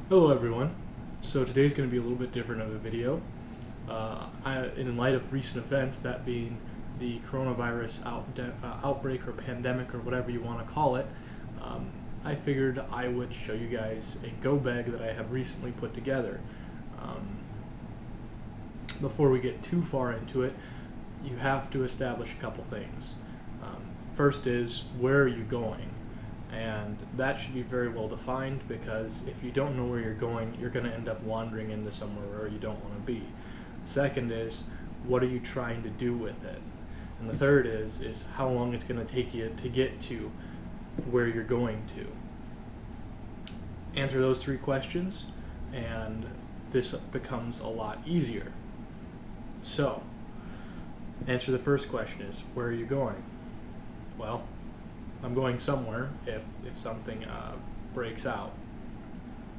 Hello everyone. So today's going to be a little bit different of a video. In light of recent events, that being the coronavirus outbreak or pandemic or whatever you want to call it, I figured I would show you guys a go bag that I have recently put together. Um, Before we get too far into it, you have to establish a couple things. First is, where are you going? And that should be very well defined, because if you don't know where you're going, you're going to end up wandering into somewhere where you don't want to be. Second is, what are you trying to do with it? And the third is how long it's going to take you to get to where you're going to. Answer those three questions, and this becomes a lot easier. So, answer the first question is, where are you going? Well, I'm going somewhere if something breaks out.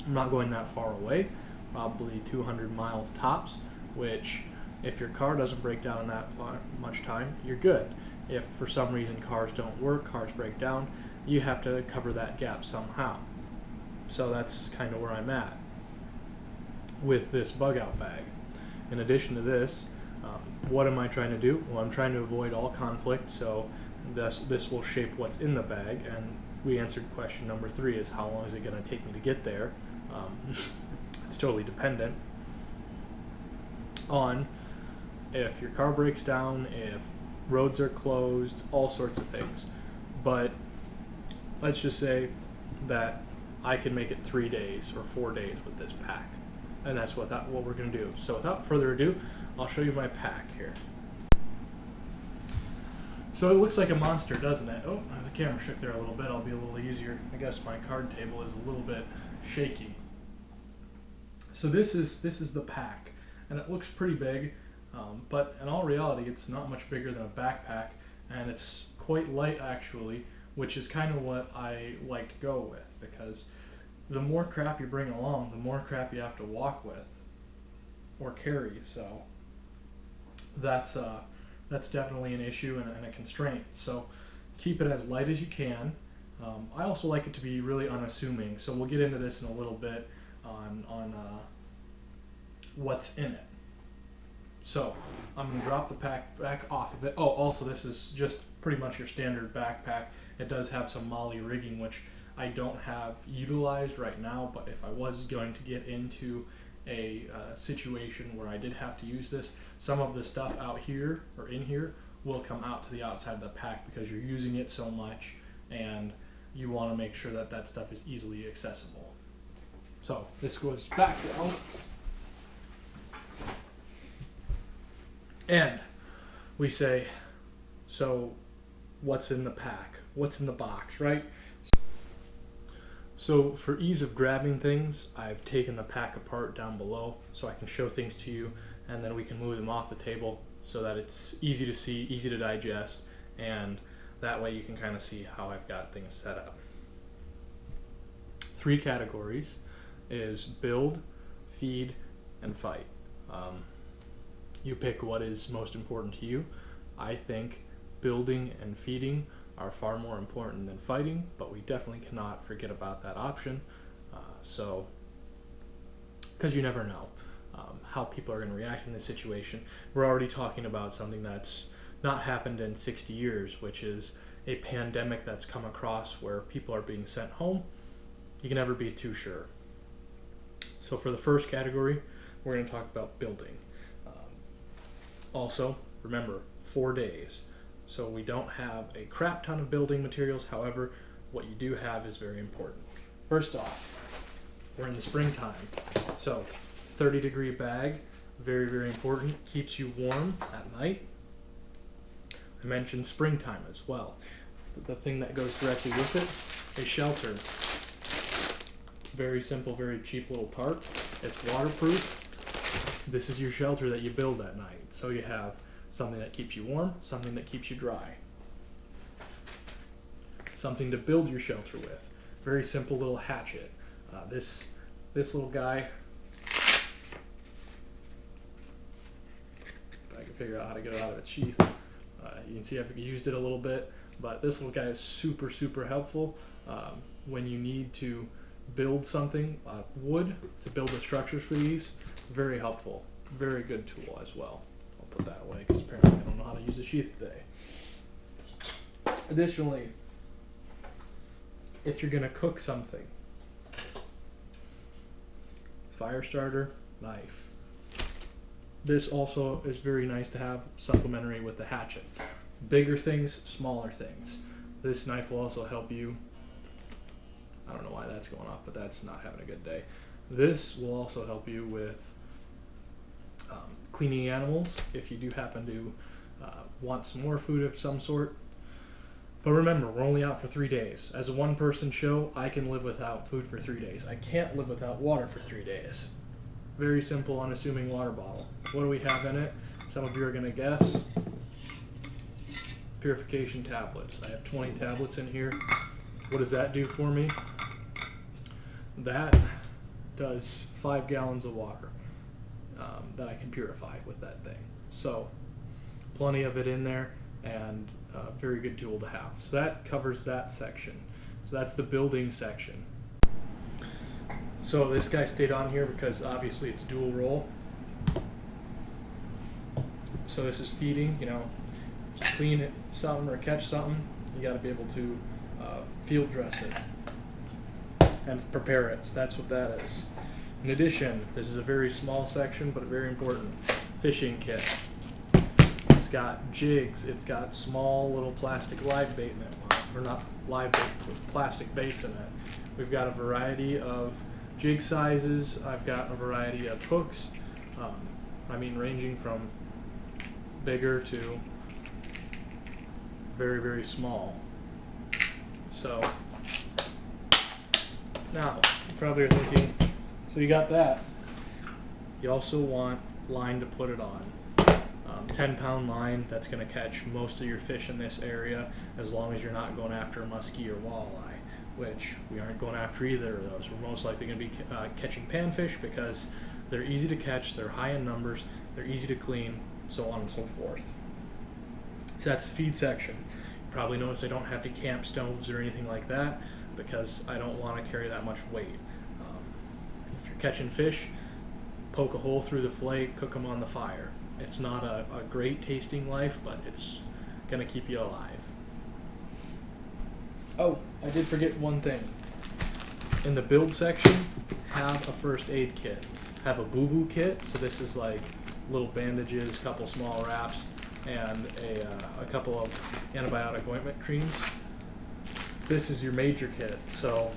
I'm not going that far away, probably 200 miles tops, which if your car doesn't break down in that much time, you're good. If for some reason cars don't work, cars break down, you have to cover that gap somehow. So that's kind of where I'm at with this bug out bag. In addition to this, what am I trying to do? Well, I'm trying to avoid all conflict, so this will shape what's in the bag. And we answered question number 3 is, how long is it going to take me to get there? It's totally dependent on if your car breaks down, if roads are closed, all sorts of things. But let's just say that I can make it 3 days or 4 days with this pack. And that's what we're going to do. So without further ado, I'll show you my pack here. So it looks like a monster, doesn't it? Oh, the camera shook there a little bit. I'll be a little easier. I guess my card table is a little bit shaky. So this is the pack, and it looks pretty big, but in all reality, it's not much bigger than a backpack, and it's quite light actually, which is kind of what I like to go with, because the more crap you bring along, the more crap you have to walk with or carry. So that's definitely an issue and a constraint. So keep it as light as you can. I also like it to be really unassuming. So we'll get into this in a little bit on what's in it. So I'm going to drop the pack back off of it. Oh, also this is just pretty much your standard backpack. It does have some MOLLE rigging, which I don't have utilized right now, but if I was going to get into a situation where I did have to use this, some of the stuff out here or in here will come out to the outside of the pack, because you're using it so much and you want to make sure that that stuff is easily accessible. So this goes back down, and we say, so what's in the pack? What's in the box, right? So for ease of grabbing things, I've taken the pack apart down below so I can show things to you, and then we can move them off the table so that it's easy to see, easy to digest, and that way you can kind of see how I've got things set up. 3 categories is build, feed, and fight. You pick what is most important to you. I think building and feeding are far more important than fighting, but we definitely cannot forget about that option. Because you never know how people are going to react in this situation. We're already talking about something that's not happened in 60 years, which is a pandemic that's come across where people are being sent home. You can never be too sure. So for the first category, we're going to talk about building. Also, remember, 4 days. So we don't have a crap ton of building materials. However, what you do have is very important. First off, we're in the springtime. So 30-degree bag, very, very important. Keeps you warm at night. I mentioned springtime as well. The thing that goes directly with it, a shelter. Very simple, very cheap little tarp. It's waterproof. This is your shelter that you build at night. So you have something that keeps you warm, something that keeps you dry. Something to build your shelter with. Very simple little hatchet. This little guy, if I can figure out how to get it out of its sheath. You can see I've used it a little bit, but this little guy is super, super helpful when you need to build something out of wood, to build the structures for these, very helpful. Very good tool as well. I'll put that away because apparently I don't know how to use a sheath today. Additionally, if you're going to cook something, fire starter, knife. This also is very nice to have supplementary with the hatchet. Bigger things, smaller things. This knife will also help you. I don't know why that's going off, but that's not having a good day. This will also help you with cleaning animals if you do happen to want some more food of some sort. But remember, we're only out for 3 days. As a one-person show, I can live without food for 3 days. I can't live without water for 3 days. Very simple, unassuming water bottle. What do we have in it? Some of you are going to guess. Purification tablets. I have 20 tablets in here. What does that do for me? That does 5 gallons of water that I can purify with that thing. So, plenty of it in there, and a very good tool to have. So that covers that section. So that's the building section. So this guy stayed on here because obviously it's dual role. So this is feeding, you know, clean it, something or catch something, you got to be able to field dress it and prepare it. So that's what that is. In addition, this is a very small section, but very important. Fishing kit. It's got jigs. It's got small little plastic live bait in it, or not live bait, but plastic baits in it. We've got a variety of jig sizes. I've got a variety of hooks. Ranging from bigger to very, very small. So now you probably are thinking, so you got that. You also want line to put it on. 10-pound line, that's going to catch most of your fish in this area, as long as you're not going after a muskie or walleye, which we aren't going after either of those. We're most likely going to be catching panfish because they're easy to catch, they're high in numbers, they're easy to clean, so on and so forth. So that's the feed section. You probably notice I don't have any camp stoves or anything like that because I don't want to carry that much weight. If you're catching fish, poke a hole through the fillet, cook them on the fire. It's not a great tasting life, but it's going to keep you alive. Oh, I did forget one thing. In the build section, have a first aid kit. Have a boo-boo kit, so this is like little bandages, couple small wraps, and a couple of antibiotic ointment creams. This is your major kit. So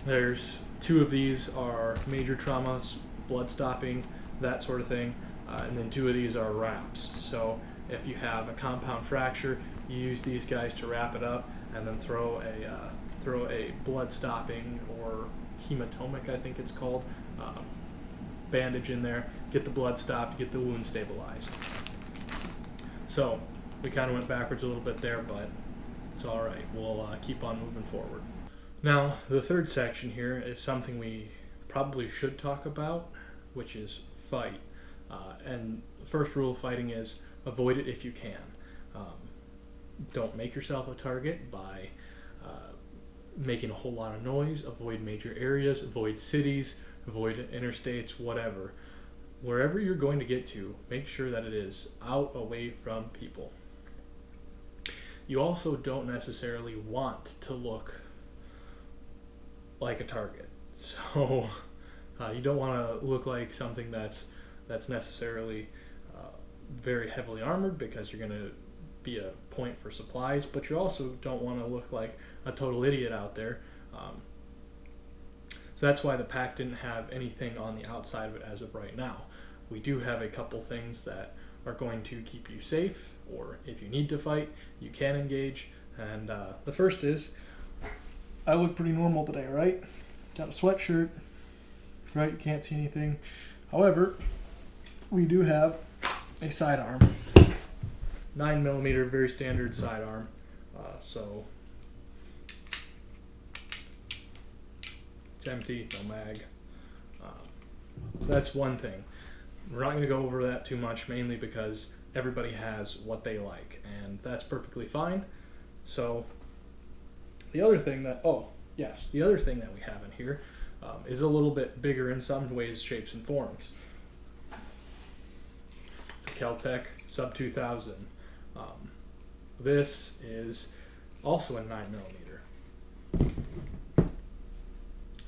there's 2 of these are major traumas, blood stopping, that sort of thing. And then 2 of these are wraps. So if you have a compound fracture, you use these guys to wrap it up, and then throw a blood stopping or hematomic, I think it's called, bandage in there. Get the blood stopped, get the wound stabilized. So we kind of went backwards a little bit there, but it's all right. We'll keep on moving forward. Now the third section here is something we probably should talk about, which is fight. And the first rule of fighting is avoid it if you can. Don't make yourself a target by making a whole lot of noise. Avoid major areas, avoid cities, avoid interstates, whatever. Wherever you're going to get to, make sure that it is out away from people. You also don't necessarily want to look like a target. So you don't want to look like something that's necessarily very heavily armored, because you're going to be a point for supplies, but you also don't want to look like a total idiot out there. So that's why the pack didn't have anything on the outside of it as of right now. We do have a couple things that are going to keep you safe, or if you need to fight, you can engage. And the first is, I look pretty normal today, right? Got a sweatshirt, right? You can't see anything. However, we do have a sidearm, 9mm, very standard sidearm. So it's empty, no mag. That's one thing. We're not going to go over that too much, mainly because everybody has what they like, and that's perfectly fine. So the other thing that, the other thing that we have in here, is a little bit bigger in some ways, shapes, and forms. It's a Kel-Tec Sub 2000. This is also a 9mm.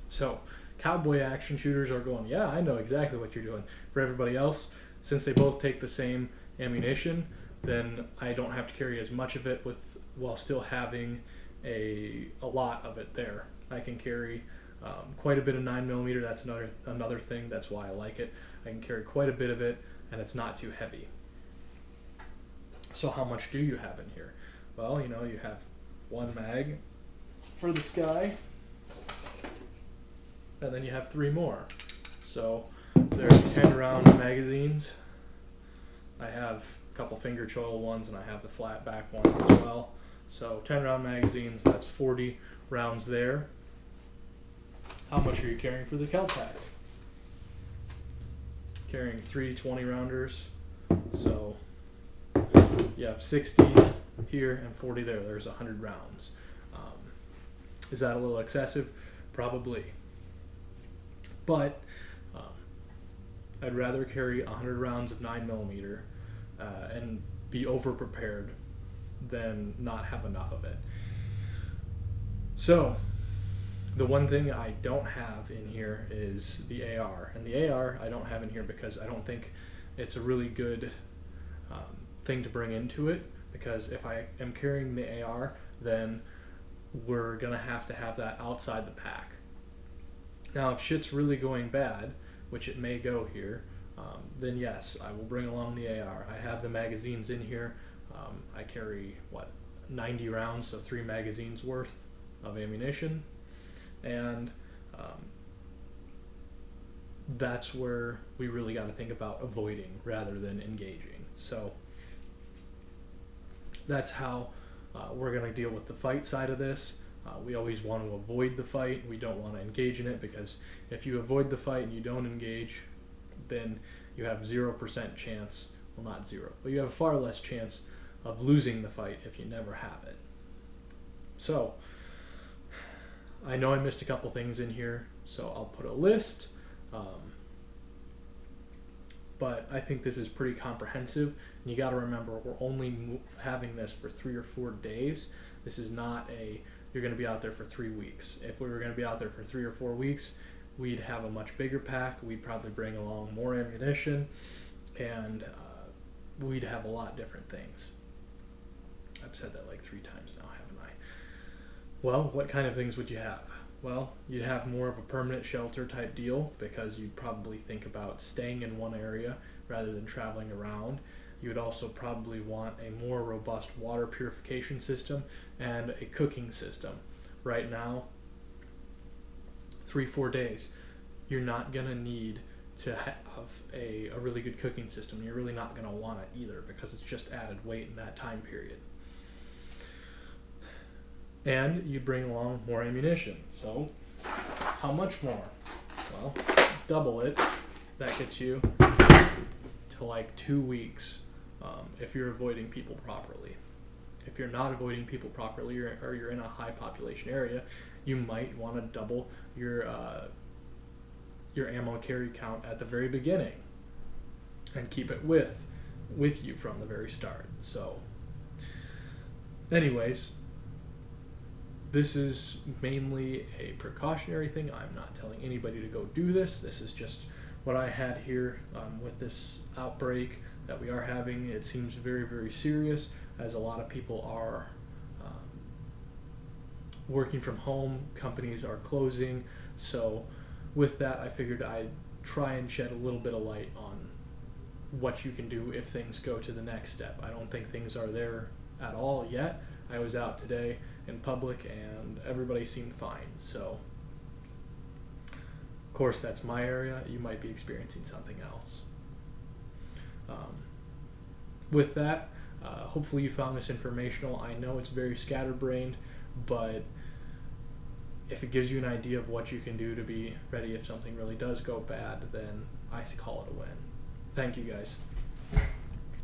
So, cowboy action shooters are going, yeah, I know exactly what you're doing. For everybody else, since they both take the same ammunition, then I don't have to carry as much of it while still having a lot of it there. I can carry quite a bit of 9mm. That's another thing. That's why I like it. I can carry quite a bit of it, and it's not too heavy. So how much do you have in here? Well, you have one mag for the Sky, and then you have 3 more. So there are 10 round magazines. I have a couple finger choil ones, and I have the flat back ones as well. So 10 round magazines, that's 40 rounds there. How much are you carrying for the Kel-Tec? Carrying 3 20 rounders. So you have 60 here and 40 there. There's 100 rounds. Is that a little excessive? Probably. But I'd rather carry 100 rounds of 9mm and be over-prepared than not have enough of it. So, the one thing I don't have in here is the AR. And the AR I don't have in here because I don't think it's a really good thing to bring into it, because if I am carrying the AR, then we're going to have that outside the pack. Now, if shit's really going bad, which it may go here, then yes, I will bring along the AR. I have the magazines in here. I carry, 90 rounds, so 3 magazines worth of ammunition. And that's where we really got to think about avoiding rather than engaging. So that's how we're going to deal with the fight side of this. We always want to avoid the fight. We don't want to engage in it, because if you avoid the fight and you don't engage, then you have 0% chance, well, not 0, but you have far less chance of losing the fight if you never have it. So I know I missed a couple things in here, so I'll put a list. But I think this is pretty comprehensive. And you got to remember, we're only having this for 3 or 4 days. This is not you're going to be out there for 3 weeks. If we were going to be out there for 3 or 4 weeks, we'd have a much bigger pack. We'd probably bring along more ammunition, and we'd have a lot different things. I've said that like 3 times now, haven't I? Well, what kind of things would you have? Well, you'd have more of a permanent shelter type deal, because you'd probably think about staying in one area rather than traveling around. You would also probably want a more robust water purification system and a cooking system. Right now, 3-4 days, you're not going to need to have a really good cooking system. You're really not going to want it either, because it's just added weight in that time period. And you bring along more ammunition. So, how much more? Well, double it. That gets you to like 2 weeks if you're avoiding people properly. If you're not avoiding people properly, or you're in a high population area, you might want to double your ammo carry count at the very beginning and keep it with you from the very start. So, anyways, this is mainly a precautionary thing. I'm not telling anybody to go do this. This is just what I had here with this outbreak that we are having. It seems very, very serious, as a lot of people are working from home. Companies are closing. So with that, I figured I'd try and shed a little bit of light on what you can do if things go to the next step. I don't think things are there at all yet. I was out today in public and everybody seemed fine. So, of course, that's my area. You might be experiencing something else. With that, hopefully you found this informational. I know it's very scatterbrained, but if it gives you an idea of what you can do to be ready if something really does go bad, then I call it a win. Thank you, guys.